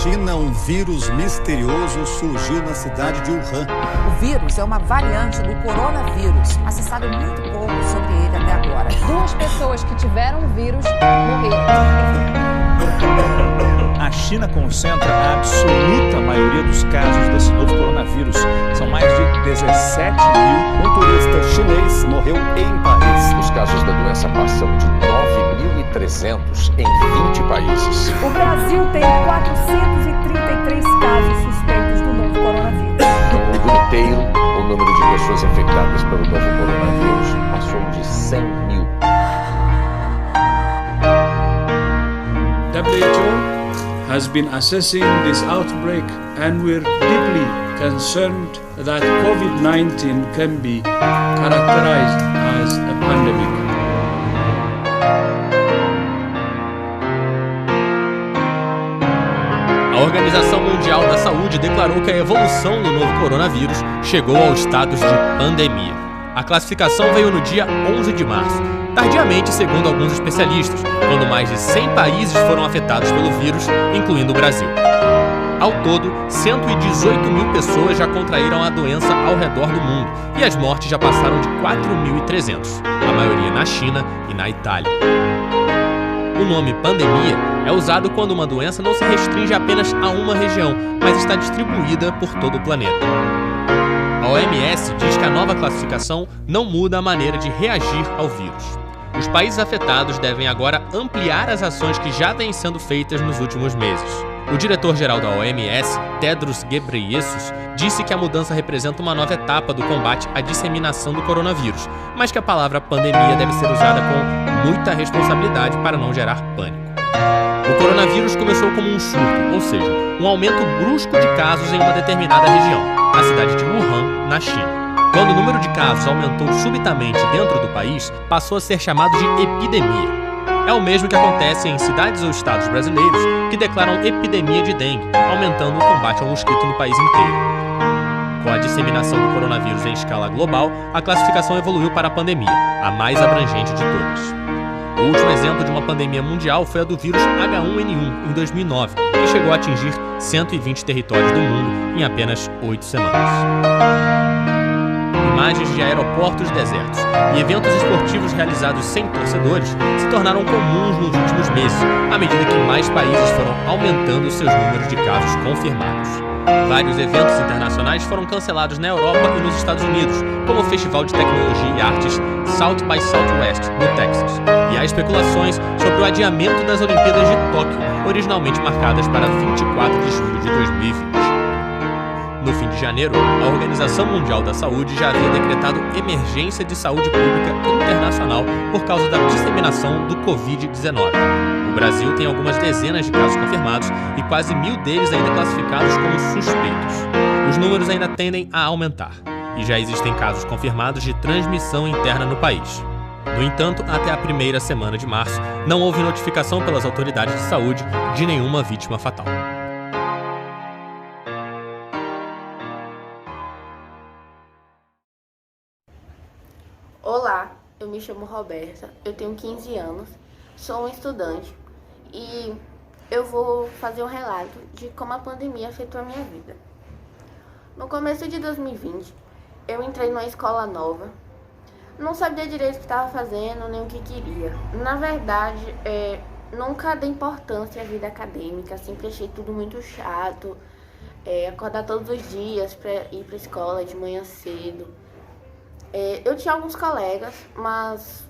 China, um vírus misterioso surgiu na cidade de Wuhan. O vírus é uma variante do coronavírus, mas se sabe muito pouco sobre ele até agora. 2 pessoas que tiveram o vírus morreram. A China concentra a absoluta maioria dos casos desse novo coronavírus. São mais de 17 mil. Um turista chinês morreu em Paris. Os casos da doença passam de 9.300 em 20 países. O Brasil tem 433 casos suspeitos do novo coronavírus. No mundo inteiro, o número de pessoas infectadas pelo novo coronavírus passou de 100 mil. WHO has been assessing this outbreak and we're deeply concerned that COVID-19 can be characterized as a pandemic. A Organização Mundial da Saúde declarou que a evolução do novo coronavírus chegou ao status de pandemia. A classificação veio no dia 11 de março, tardiamente segundo alguns especialistas, quando mais de 100 países foram afetados pelo vírus, incluindo o Brasil. Ao todo, 118 mil pessoas já contraíram a doença ao redor do mundo e as mortes já passaram de 4.300, a maioria na China e na Itália. O nome pandemia é usado quando uma doença não se restringe apenas a uma região, mas está distribuída por todo o planeta. A OMS diz que a nova classificação não muda a maneira de reagir ao vírus. Os países afetados devem agora ampliar as ações que já vêm sendo feitas nos últimos meses. O diretor-geral da OMS, Tedros Ghebreyesus, disse que a mudança representa uma nova etapa do combate à disseminação do coronavírus, mas que a palavra pandemia deve ser usada com muita responsabilidade para não gerar pânico. O coronavírus começou como um surto, ou seja, um aumento brusco de casos em uma determinada região, a cidade de Wuhan, na China. Quando o número de casos aumentou subitamente dentro do país, passou a ser chamado de epidemia. É o mesmo que acontece em cidades ou estados brasileiros que declaram epidemia de dengue, aumentando o combate ao mosquito no país inteiro. Com a disseminação do coronavírus em escala global, a classificação evoluiu para a pandemia, a mais abrangente de todas. O último exemplo de uma pandemia mundial foi a do vírus H1N1, em 2009, que chegou a atingir 120 territórios do mundo em apenas 8 semanas. Imagens de aeroportos desertos e eventos esportivos realizados sem torcedores se tornaram comuns nos últimos meses, à medida que mais países foram aumentando seus números de casos confirmados. Vários eventos internacionais foram cancelados na Europa e nos Estados Unidos, como o Festival de Tecnologia e Artes South by Southwest, no Texas, e há especulações sobre o adiamento das Olimpíadas de Tóquio, originalmente marcadas para 24 de julho de 2020. No fim de janeiro, a Organização Mundial da Saúde já havia decretado emergência de saúde pública internacional por causa da disseminação do Covid-19. O Brasil tem algumas dezenas de casos confirmados e quase 1.000 deles ainda classificados como suspeitos. Os números ainda tendem a aumentar, e já existem casos confirmados de transmissão interna no país. No entanto, até a primeira semana de março, não houve notificação pelas autoridades de saúde de nenhuma vítima fatal. Olá, eu me chamo Roberta, eu tenho 15 anos, sou um estudante e eu vou fazer um relato de como a pandemia afetou a minha vida. No começo de 2020, eu entrei numa escola nova, não sabia direito o que estava fazendo nem o que queria. Na verdade, nunca dei importância à vida acadêmica, sempre achei tudo muito chato, acordar todos os dias para ir para a escola de manhã cedo. Eu tinha alguns colegas, mas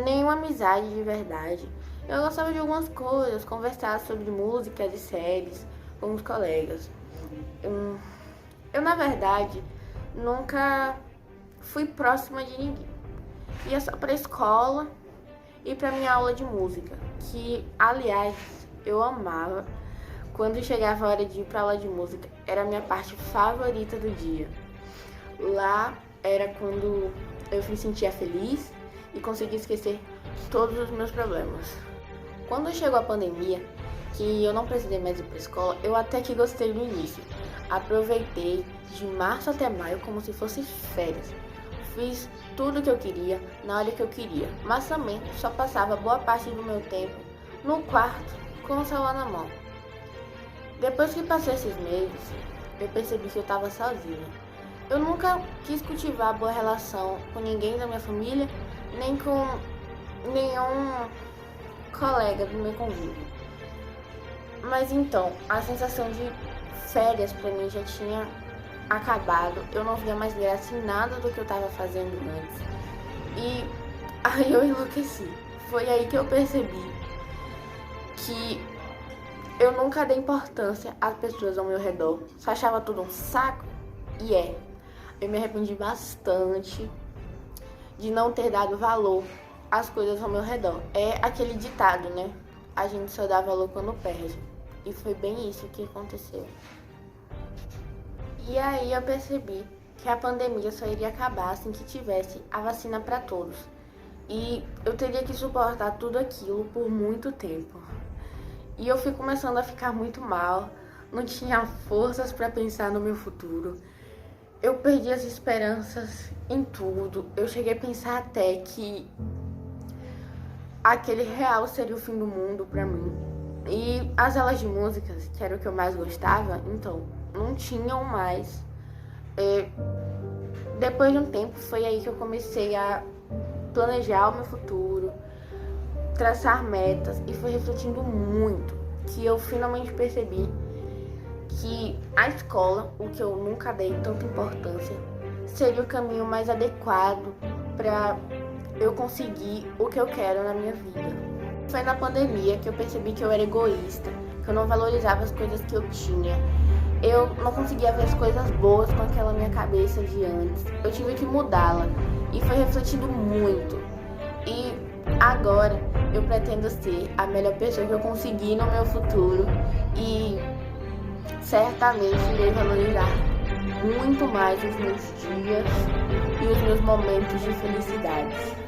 nenhuma amizade de verdade. Eu gostava de algumas coisas, conversar sobre músicas e séries com os colegas. Eu, na verdade, nunca fui próxima de ninguém. Ia só pra escola e pra minha aula de música, que, aliás, eu amava. Quando chegava a hora de ir pra aula de música, era a minha parte favorita do dia. Lá era quando eu me sentia feliz e conseguia esquecer todos os meus problemas. Quando chegou a pandemia, que eu não precisei mais ir para a escola, eu até que gostei do início. Aproveitei de março até maio como se fosse férias. Fiz tudo o que eu queria, na hora que eu queria, mas também só passava boa parte do meu tempo no quarto com o celular na mão. Depois que passei esses meses, eu percebi que eu estava sozinha. Eu nunca quis cultivar boa relação com ninguém da minha família, nem com nenhum colega do meu convívio. Mas então, a sensação de férias para mim já tinha acabado. Eu não via mais graça em nada do que eu estava fazendo antes. E aí eu enlouqueci. Foi aí que eu percebi que eu nunca dei importância às pessoas ao meu redor. Só achava tudo um saco. E eu me arrependi bastante de não ter dado valor às coisas ao meu redor. É aquele ditado, né? A gente só dá valor quando perde. E foi bem isso que aconteceu. E aí eu percebi que a pandemia só iria acabar assim que tivesse a vacina para todos. E eu teria que suportar tudo aquilo por muito tempo. E eu fui começando a ficar muito mal, não tinha forças para pensar no meu futuro. Eu perdi as esperanças em tudo. Eu cheguei a pensar até que aquele real seria o fim do mundo para mim. E as aulas de músicas, que era o que eu mais gostava, então, não tinham mais. Depois de um tempo, foi aí que eu comecei a planejar o meu futuro, traçar metas, e foi refletindo muito que eu finalmente percebi que a escola, o que eu nunca dei tanta importância, seria o caminho mais adequado para eu conseguir o que eu quero na minha vida. Foi na pandemia que eu percebi que eu era egoísta, que eu não valorizava as coisas que eu tinha. Eu não conseguia ver as coisas boas com aquela minha cabeça de antes. Eu tive que mudá-la e foi refletindo muito. E agora eu pretendo ser a melhor pessoa que eu conseguir no meu futuro e certamente irei valorizar muito mais os meus dias e os meus momentos de felicidade.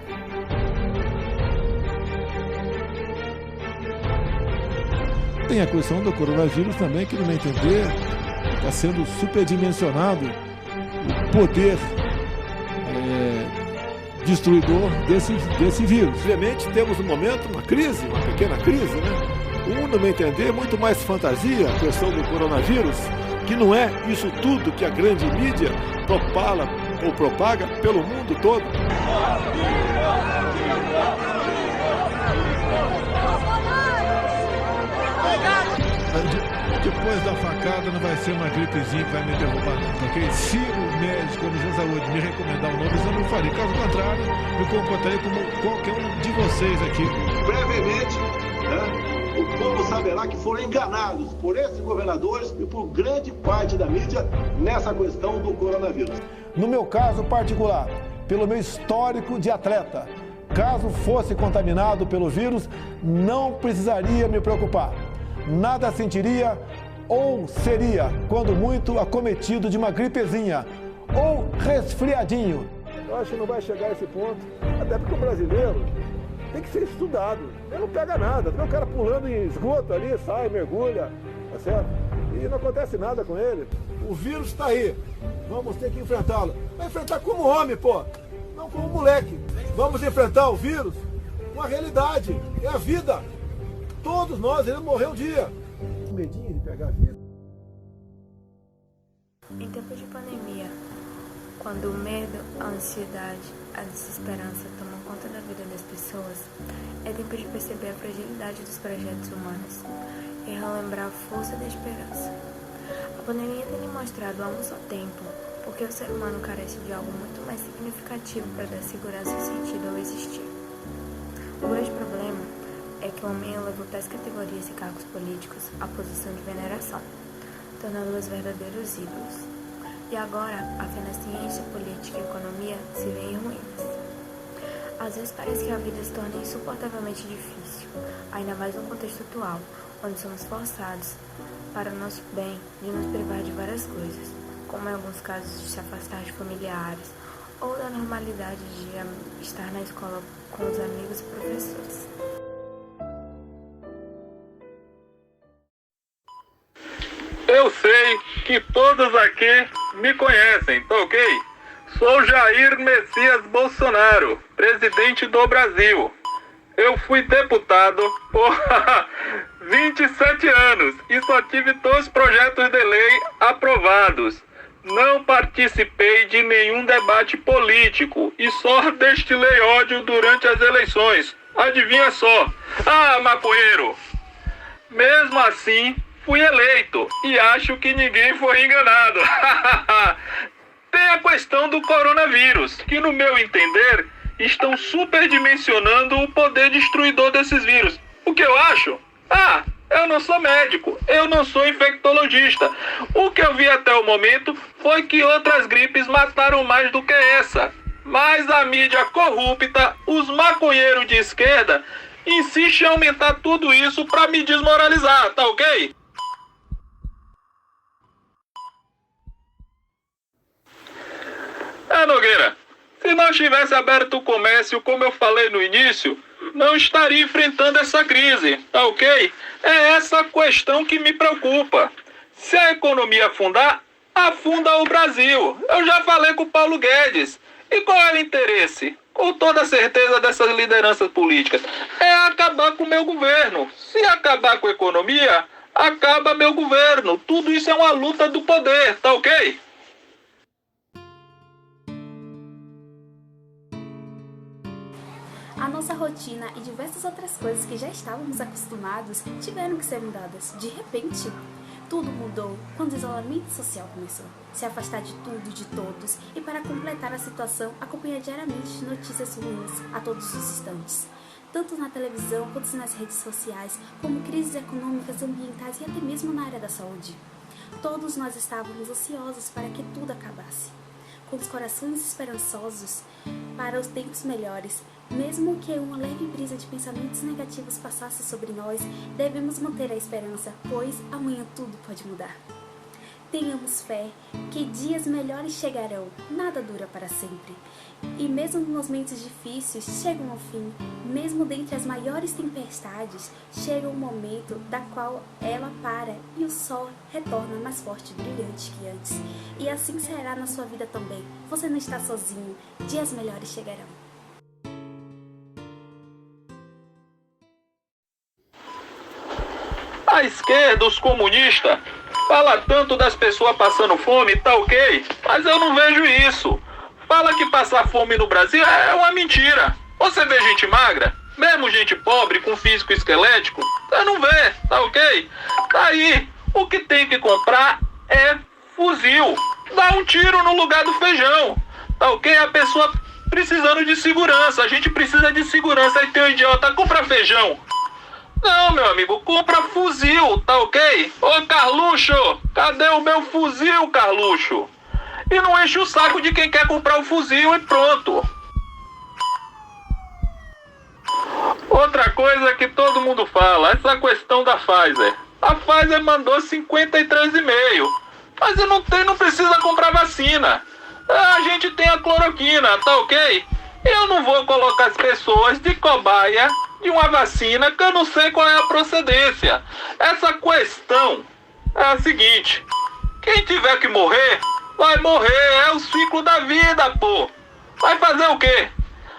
Tem a questão do coronavírus também, que no meu entender está sendo superdimensionado o poder destruidor desse vírus. Obviamente temos no momento uma crise, uma pequena crise, né? No meu entender, muito mais fantasia a questão do coronavírus, que não é isso tudo que a grande mídia propala ou propaga pelo mundo todo. Depois da facada não vai ser uma gripezinha que vai me derrubar, não, ok? Se o médico ou o Ministério da Saúde me recomendar um novo exame, eu farei. Caso contrário, me comportarei como qualquer um de vocês aqui. Brevemente, né, o povo saberá que foram enganados por esses governadores e por grande parte da mídia nessa questão do coronavírus. No meu caso particular, pelo meu histórico de atleta, caso fosse contaminado pelo vírus, não precisaria me preocupar. Nada sentiria ou seria, quando muito, acometido de uma gripezinha ou resfriadinho. Eu acho que não vai chegar a esse ponto, até porque o brasileiro tem que ser estudado. Ele não pega nada, vê o cara pulando em esgoto ali, sai, mergulha, tá certo? E não acontece nada com ele. O vírus está aí, vamos ter que enfrentá-lo. Vai enfrentar como homem, pô, não como moleque. Vamos enfrentar o vírus com a realidade, é a vida. Todos nós iremos morrer um dia. Medinho de pegar vírus. Em tempos de pandemia, quando o medo, a ansiedade, a desesperança tomam conta da vida das pessoas, é tempo de perceber a fragilidade dos projetos humanos e relembrar a força da esperança. A pandemia tem lhe mostrado há um só tempo porque o ser humano carece de algo muito mais significativo para dar segurança e sentido ao existir. O grande problema é que o homem elevou tais categorias e cargos políticos à posição de veneração, tornando-os verdadeiros ídolos. E agora, a fé na ciência, política e economia se vê em ruínas. Às vezes parece que a vida se torna insuportavelmente difícil, ainda mais no contexto atual, onde somos forçados, para o nosso bem, de nos privar de várias coisas, como em alguns casos de se afastar de familiares, ou da normalidade de estar na escola com os amigos e professores. Eu sei que todos aqui me conhecem, tá ok? Sou Jair Messias Bolsonaro, presidente do Brasil. Eu fui deputado por 27 anos e só tive 2 projetos de lei aprovados. Não participei de nenhum debate político e só destilei ódio durante as eleições. Adivinha só? Ah, maconheiro! Mesmo assim, fui eleito e acho que ninguém foi enganado. Tem a questão do coronavírus, que no meu entender, estão superdimensionando o poder destruidor desses vírus. O que eu acho? Eu não sou médico, eu não sou infectologista. O que eu vi até o momento foi que outras gripes mataram mais do que essa. Mas a mídia corrupta, os maconheiros de esquerda, insistem em aumentar tudo isso para me desmoralizar, tá ok? Nogueira, se não tivesse aberto o comércio como eu falei no início, não estaria enfrentando essa crise, tá ok? É essa questão que me preocupa. Se a economia afundar, afunda o Brasil. Eu já falei com o Paulo Guedes. E qual é o interesse? Com toda certeza dessas lideranças políticas, é acabar com o meu governo. Se acabar com a economia, acaba meu governo. Tudo isso é uma luta do poder, tá ok? A nossa rotina e diversas outras coisas que já estávamos acostumados tiveram que ser mudadas. De repente, tudo mudou quando o isolamento social começou. Se afastar de tudo e de todos e, para completar a situação, acompanhar diariamente notícias ruins a todos os instantes. Tanto na televisão quanto nas redes sociais, como crises econômicas, ambientais e até mesmo na área da saúde. Todos nós estávamos ansiosos para que tudo acabasse, com os corações esperançosos para os tempos melhores. Mesmo que uma leve brisa de pensamentos negativos passasse sobre nós, devemos manter a esperança, pois amanhã tudo pode mudar. Tenhamos fé que dias melhores chegarão, nada dura para sempre. E mesmo nos momentos difíceis chegam ao fim, mesmo dentre as maiores tempestades, chega um momento da qual ela para e o sol retorna mais forte e brilhante que antes. E assim será na sua vida também. Você não está sozinho, dias melhores chegarão. A esquerda, os comunistas, fala tanto das pessoas passando fome, tá ok? Mas eu não vejo isso. Fala que passar fome no Brasil é uma mentira. Você vê gente magra, mesmo gente pobre com físico esquelético, você não vê, tá ok? Tá aí, o que tem que comprar é fuzil. Dá um tiro no lugar do feijão, tá ok? A pessoa precisando de segurança, a gente precisa de segurança. Aí tem um idiota, compra feijão. Não, meu amigo, compra fuzil, tá ok? Ô Carluxo, cadê o meu fuzil, Carluxo? E não enche o saco de quem quer comprar o fuzil e pronto. Outra coisa que todo mundo fala, essa questão da Pfizer. A Pfizer mandou 53,5, mas não precisa comprar vacina. A gente tem a cloroquina, tá ok? Eu não vou colocar as pessoas de cobaia de uma vacina que eu não sei qual é a procedência. Essa questão é a seguinte: quem tiver que morrer, vai morrer. É o ciclo da vida, pô. Vai fazer o quê?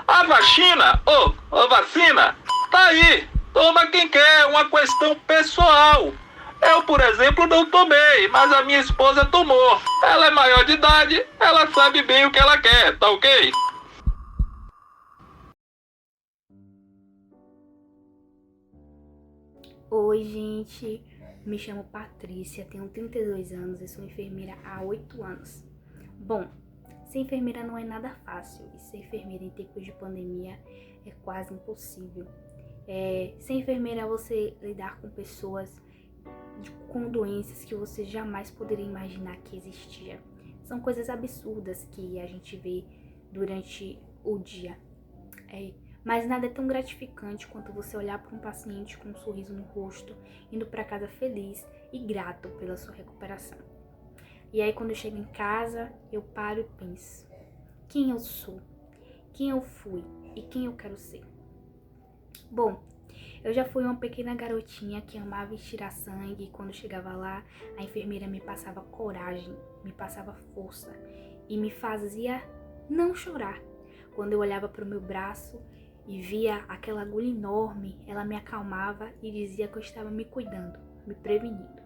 A vacina, a vacina, tá aí. Toma quem quer, é uma questão pessoal. Eu, por exemplo, não tomei, mas a minha esposa tomou. Ela é maior de idade, ela sabe bem o que ela quer, tá ok? Oi, gente, me chamo Patrícia, tenho 32 anos e sou enfermeira há 8 anos. Bom, ser enfermeira não é nada fácil e ser enfermeira em tempos de pandemia é quase impossível. Ser enfermeira é você lidar com pessoas com doenças que você jamais poderia imaginar que existia. São coisas absurdas que a gente vê durante o dia. Mas nada é tão gratificante quanto você olhar para um paciente com um sorriso no rosto, indo para casa feliz e grato pela sua recuperação. E aí quando eu chego em casa, eu paro e penso: quem eu sou, quem eu fui e quem eu quero ser. Bom, eu já fui uma pequena garotinha que amava estirar sangue e quando chegava lá, a enfermeira me passava coragem, me passava força e me fazia não chorar. Quando eu olhava para o meu braço e via aquela agulha enorme, ela me acalmava e dizia que eu estava me cuidando, me prevenindo.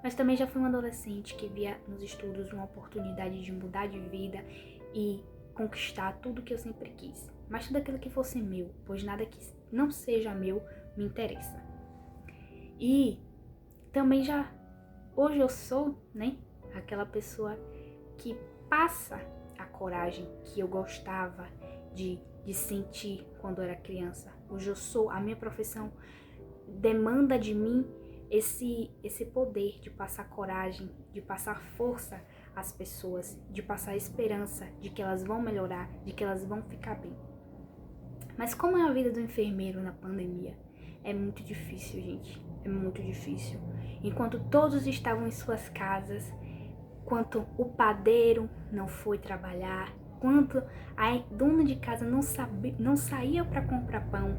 Mas também já fui uma adolescente que via nos estudos uma oportunidade de mudar de vida e conquistar tudo que eu sempre quis. Mas tudo aquilo que fosse meu, pois nada que não seja meu me interessa. E também hoje eu sou, aquela pessoa que passa a coragem que eu gostava de sentir quando era criança. Hoje eu sou, a minha profissão demanda de mim esse poder de passar coragem, de passar força às pessoas, de passar esperança de que elas vão melhorar, de que elas vão ficar bem. Mas como é a vida do enfermeiro na pandemia? É muito difícil, gente. É muito difícil. Enquanto todos estavam em suas casas, enquanto o padeiro não foi trabalhar, enquanto a dona de casa não saía para comprar pão,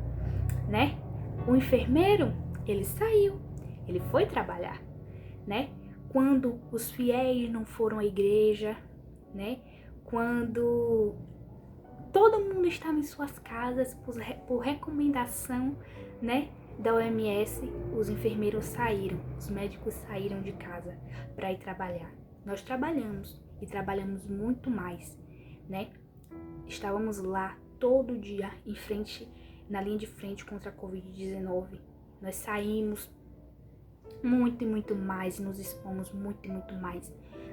O enfermeiro, ele saiu, ele foi trabalhar, Quando os fiéis não foram à igreja, Quando todo mundo estava em suas casas por recomendação, da OMS, os enfermeiros saíram, os médicos saíram de casa para ir trabalhar. Nós trabalhamos e trabalhamos muito mais, Estávamos lá todo dia na linha de frente contra a Covid-19. Nós saímos muito e muito mais, nos expomos muito e muito mais.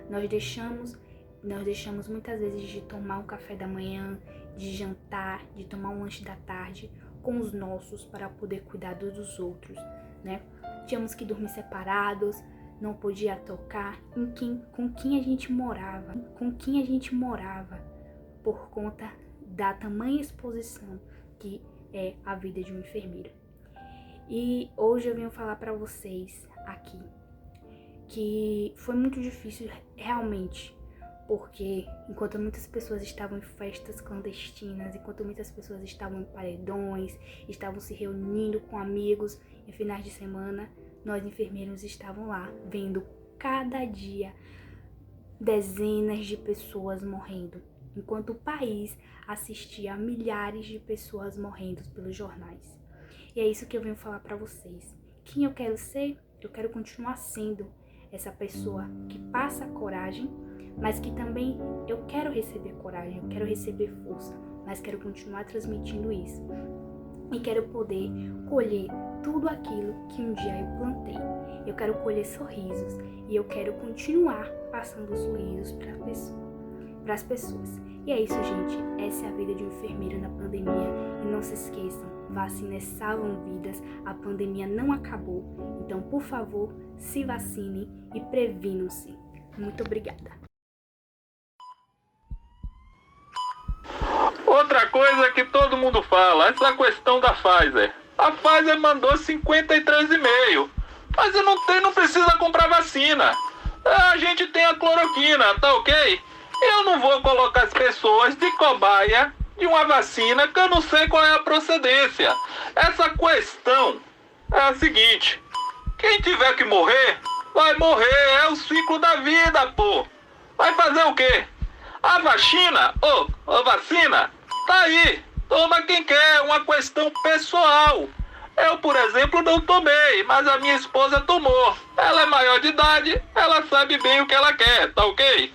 Nós deixamos muitas vezes de tomar um café da manhã, de jantar, de tomar um lanche da tarde com os nossos para poder cuidar dos outros, Tínhamos que dormir separados, não podia tocar com quem a gente morava, por conta da tamanha exposição que é a vida de um enfermeiro. E hoje eu venho falar para vocês aqui que foi muito difícil realmente, porque enquanto muitas pessoas estavam em festas clandestinas, enquanto muitas pessoas estavam em paredões, estavam se reunindo com amigos em finais de semana, nós enfermeiros estávamos lá vendo cada dia dezenas de pessoas morrendo, enquanto o país assistia a milhares de pessoas morrendo pelos jornais. E é isso que eu venho falar para vocês. Quem eu quero ser? Eu quero continuar sendo essa pessoa que passa coragem, mas que também eu quero receber coragem, eu quero receber força, mas quero continuar transmitindo isso. E quero poder colher tudo aquilo que um dia eu plantei. Eu quero colher sorrisos e eu quero continuar passando sorrisos para as pessoas. E é isso, gente. Essa é a vida de um enfermeiro na pandemia. E não se esqueçam, vacinas salvam vidas, a pandemia não acabou. Então, por favor, se vacinem e previnam-se. Muito obrigada. Outra coisa que todo mundo fala, essa questão da Pfizer. A Pfizer mandou 53,5, mas não precisa comprar vacina. A gente tem a cloroquina, tá ok? Eu não vou colocar as pessoas de cobaia de uma vacina que eu não sei qual é a procedência. Essa questão é a seguinte: quem tiver que morrer, vai morrer, é o ciclo da vida, pô. Vai fazer o quê? A vacina, a vacina, tá aí, toma quem quer, é uma questão pessoal. Eu, por exemplo, não tomei, mas a minha esposa tomou. Ela é maior de idade, ela sabe bem o que ela quer, tá ok?